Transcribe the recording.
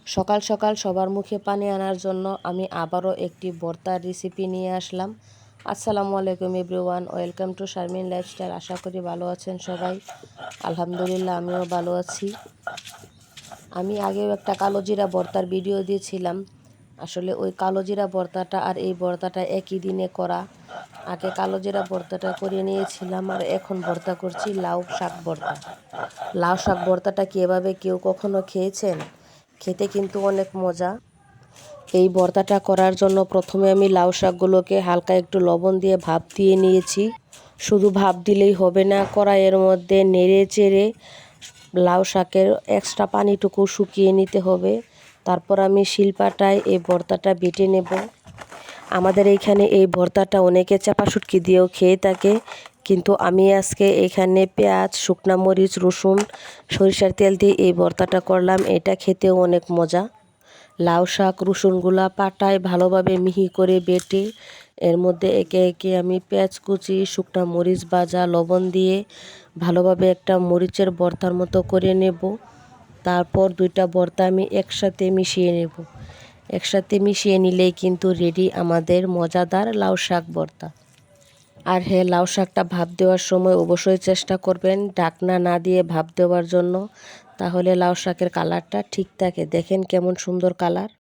সকাল সকাল সবার মুখে পানি আনার জন্য আমি আবারও একটি ভর্তার রেসিপি নিয়ে আসলাম। আসসালামু আলাইকুম everyone, welcome to Sharmin lifestyle. আশা করি ভালো আছেন সবাই। আলহামদুলিল্লাহ, আমিও ভালো আছি। আমি আগেও একটা কালো জিরা ভর্তার ভিডিও দিয়েছিলাম। আসলে ওই কালো জিরা ভর্তাটা আর এই ভর্তাটা একই দিনে করা। আগে কালো জিরা ভর্তাটা করে নিয়েছিলাম আর এখন ভর্তা করছি লাউ শাক ভর্তা। লাউ শাক ভর্তাটা কি এভাবে কেউ কখনো খেয়েছেন? খেতে কিন্তু অনেক মজা। এই ভর্তাটা করার জন্য প্রথমে আমি লাউ শাকগুলোকে হালকা একটু লবণ দিয়ে ভাপ দিয়ে নিয়েছি। শুধু ভাপ দিলেই হবে না, কড়াইয়ের মধ্যে নেড়ে চেড়ে লাউ শাকের এক্সট্রা পানিটুকু শুকিয়ে নিতে হবে। তারপর আমি শিলপাটায় এই ভর্তাটা বেটে নেব। আমাদের এইখানে এই ভর্তাটা অনেকে চাপা শুটকি দিয়েও খেয়ে থাকে, কিন্তু আমি আজকে এখানে পেঁয়াজ, শুকনা মরিচ, রসুন, সরিষার তেল দিয়ে এই ভর্তাটা করলাম। এটা খেতেও অনেক মজা। লাউ শাক রসুনগুলা পাটায় ভালোভাবে মিহি করে বেটে এর মধ্যে একে একে আমি পেঁয়াজ কুচি, শুকনা মরিচ ভাজা, লবণ দিয়ে ভালোভাবে একটা মরিচের ভর্তার মতো করে নেব। তারপর দুইটা ভর্তা আমি একসাথে মিশিয়ে নেব। একসাথে মিশিয়ে নিলেই কিন্তু রেডি আমাদের মজাদার লাউ শাক ভর্তা। আর হ্যাঁ, লাউ শাকটা ভাপ দেওয়ার সময় অবশ্যই চেষ্টা করবেন ঢাকনা না দিয়ে ভাপ দেওয়ার জন্য, তাহলে লাউ শাকের কালারটা ঠিক থাকে। দেখেন কেমন সুন্দর কালার।